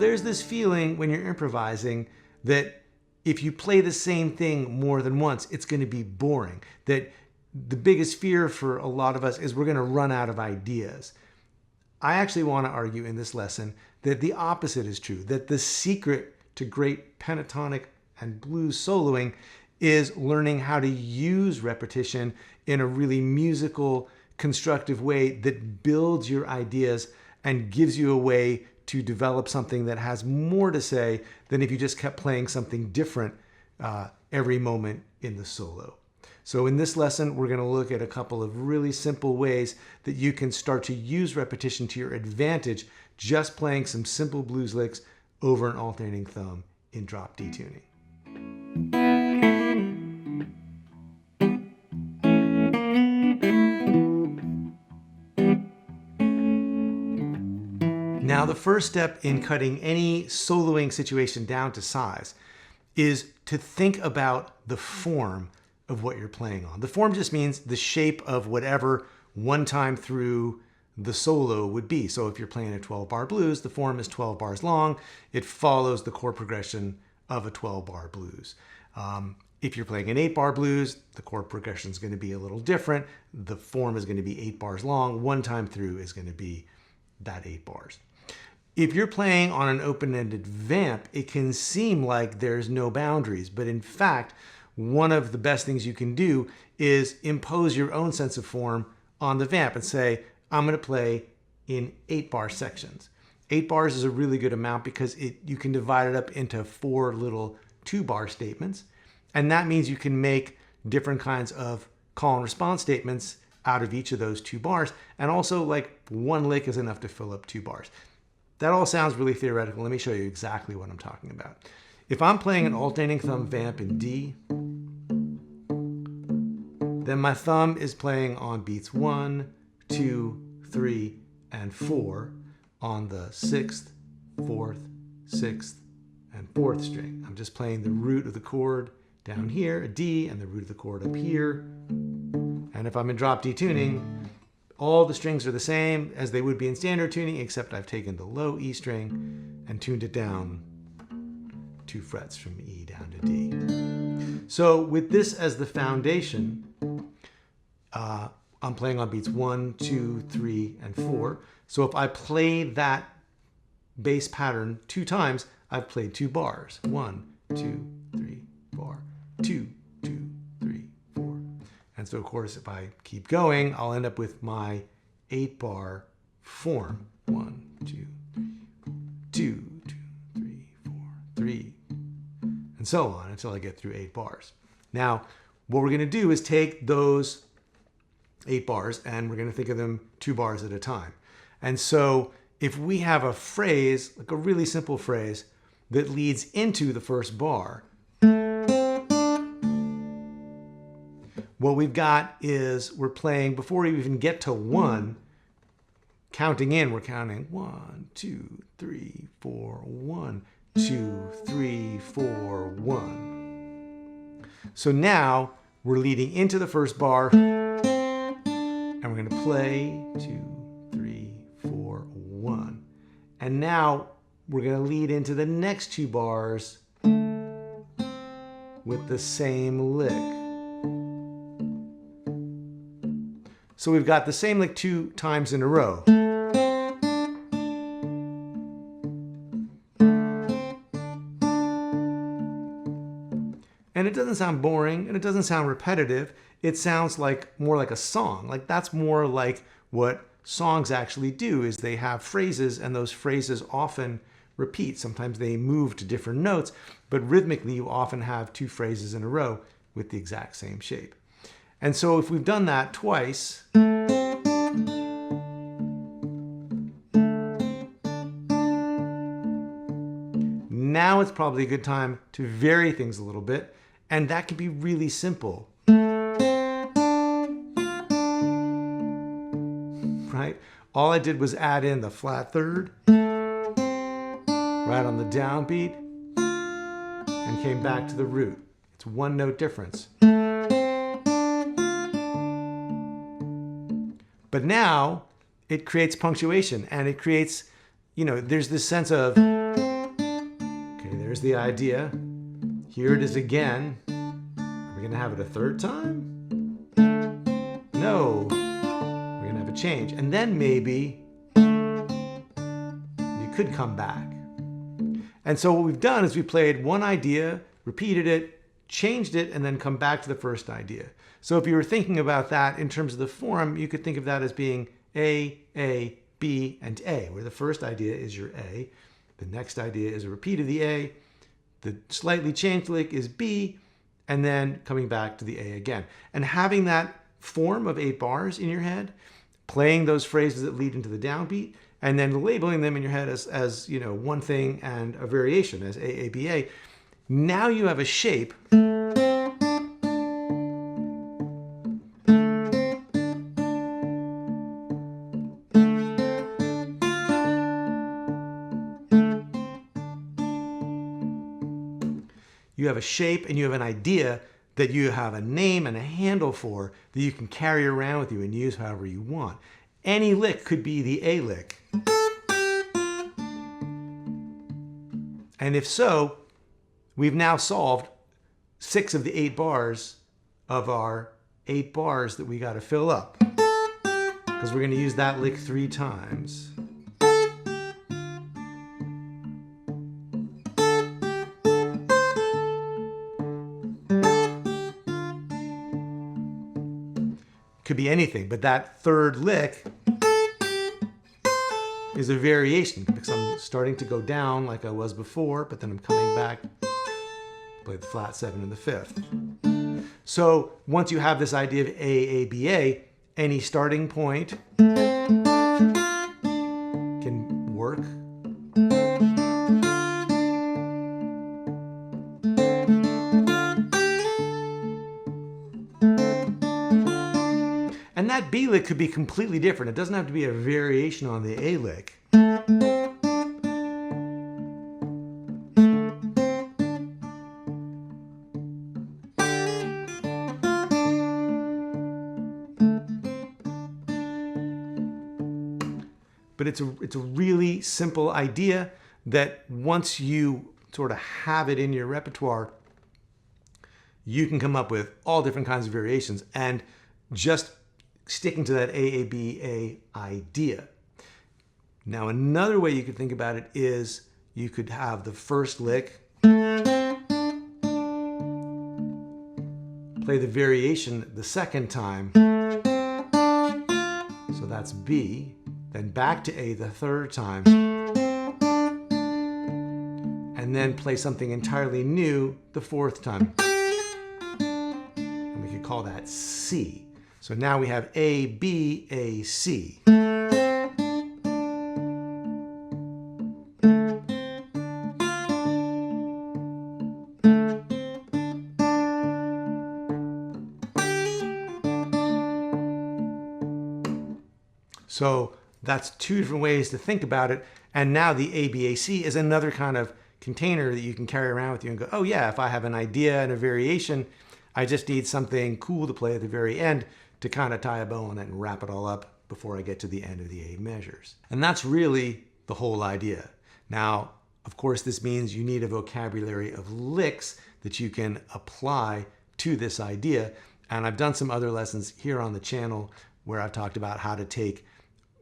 there's this feeling when you're improvising that if you play the same thing more than once, it's going to be boring. That the biggest fear for a lot of us is we're going to run out of ideas. I actually want to argue in this lesson that the opposite is true, that the secret to great pentatonic and blues soloing is learning how to use repetition in a really musical, constructive way that builds your ideas and gives you a way to develop something that has more to say than if you just kept playing something different every moment in the solo. So in this lesson, we're going to look at a couple of really simple ways that you can start to use repetition to your advantage, just playing some simple blues licks over an alternating thumb in drop D tuning. Now, the first step in cutting any soloing situation down to size is to think about the form of what you're playing on. The form just means the shape of whatever one time through the solo would be. So if you're playing a 12-bar blues, the form is 12 bars long. It follows the chord progression of a 12-bar blues. If you're playing an 8-bar blues, the chord progression is going to be a little different. The form is going to be 8 bars long. One time through is going to be that 8 bars. If you're playing on an open-ended vamp, it can seem like there's no boundaries, but in fact, one of the best things you can do is impose your own sense of form on the vamp and say, I'm going to play in 8-bar sections. 8 bars is a really good amount because you can divide it up into 4 little 2-bar statements. And that means you can make different kinds of call and response statements out of each of those 2 bars. And also, like, one lick is enough to fill up 2 bars. That all sounds really theoretical. Let me show you exactly what I'm talking about. If I'm playing an alternating thumb vamp in D, then my thumb is playing on beats 1, 2, 3, and 4 on the 6th, 4th, 6th, and 4th string. I'm just playing the root of the chord down here, a D, and the root of the chord up here. And if I'm in drop D tuning, all the strings are the same as they would be in standard tuning, except I've taken the low E string and tuned it down 2 frets from E down to D. So with this as the foundation, I'm playing on beats 1, 2, 3, and 4. So if I play that bass pattern 2 times, I've played 2 bars. 1, 2, 3, 4, 2, 2, 3, 4. And so, of course, if I keep going, I'll end up with my 8-bar form. 1, 2, 3, 2, 2, 3, 4, 3, and so on until I get through 8 bars. Now, what we're going to do is take those 8 bars and we're going to think of them 2 bars at a time. And so if we have a phrase, like a really simple phrase, that leads into the first bar, what we've got is we're playing, before we even get to 1, counting in, we're counting 1, 2, 3, 4, 1, 2, 3, 4, 1. So now we're leading into the first bar, and we're going to play 2, 3, 4, 1. And now we're going to lead into the next 2 bars with the same lick. So we've got the same lick 2 times in a row. And it doesn't sound boring, and it doesn't sound repetitive. It sounds like more like a song. Like, that's more like what songs actually do, is they have phrases, and those phrases often repeat. Sometimes they move to different notes, but rhythmically you often have 2 phrases in a row with the exact same shape. And so if we've done that twice, now it's probably a good time to vary things a little bit, and that can be really simple. Right? All I did was add in the flat third right on the downbeat and came back to the root. It's 1 note difference. But now it creates punctuation, and it creates, there's this sense of the idea. Here it is again. Are we going to have it a third time? No. We're going to have a change. And then maybe you could come back. And so what we've done is we played one idea, repeated it, changed it, and then come back to the first idea. So if you were thinking about that in terms of the form, you could think of that as being A, B, and A, where the first idea is your A. The next idea is a repeat of the A. The slightly changed lick is B, and then coming back to the A again. And having that form of 8 bars in your head, playing those phrases that lead into the downbeat, and then labeling them in your head as you know, one thing and a variation as A, B, A. Now you have a shape and you have an idea that you have a name and a handle for that you can carry around with you and use however you want. Any lick could be the A lick. And if so, we've now solved 6 of the 8 bars of our 8 bars that we got to fill up, because we're going to use that lick 3 times. Could be anything, but that third lick is a variation because I'm starting to go down like I was before, but then I'm coming back, play the flat 7 in the 5th. So once you have this idea of A, B, A, any starting point can work. And that B lick could be completely different. It doesn't have to be a variation on the A lick. But it's a really simple idea that once you sort of have it in your repertoire, you can come up with all different kinds of variations and just sticking to that A-A-B-A idea. Now, another way you could think about it is you could have the first lick, play the variation the second time, so that's B, then back to A the third time, and then play something entirely new the 4th time. And we could call that C. So now we have A, B, A, C. So that's 2 different ways to think about it. And now the ABAC is another kind of container that you can carry around with you and go, oh yeah, if I have an idea and a variation, I just need something cool to play at the very end to kind of tie a bow on it and wrap it all up before I get to the end of the 8 measures. And that's really the whole idea. Now, of course, this means you need a vocabulary of licks that you can apply to this idea. And I've done some other lessons here on the channel where I've talked about how to take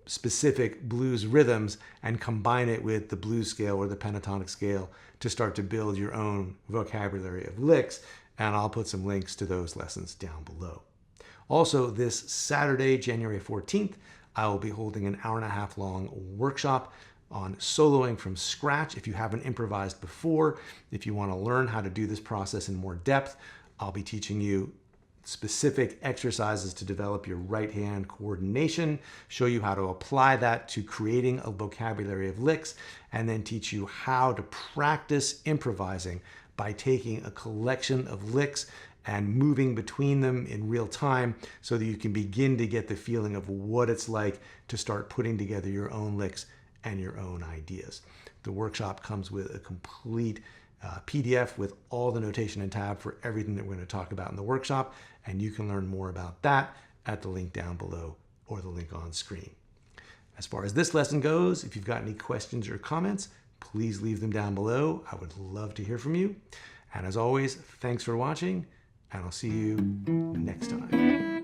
specific blues rhythms and combine it with the blues scale or the pentatonic scale to start to build your own vocabulary of licks. And I'll put some links to those lessons down below. Also, this Saturday, January 14th, I will be holding an 1.5-hour long workshop on soloing from scratch. If you haven't improvised before, if you want to learn how to do this process in more depth, I'll be teaching you specific exercises to develop your right hand coordination, show you how to apply that to creating a vocabulary of licks, and then teach you how to practice improvising by taking a collection of licks and moving between them in real time so that you can begin to get the feeling of what it's like to start putting together your own licks and your own ideas. The workshop comes with a complete PDF with all the notation and tab for everything that we're going to talk about in the workshop, and you can learn more about that at the link down below or the link on screen. As far as this lesson goes, if you've got any questions or comments, please leave them down below. I would love to hear from you. And as always, thanks for watching, and I'll see you next time.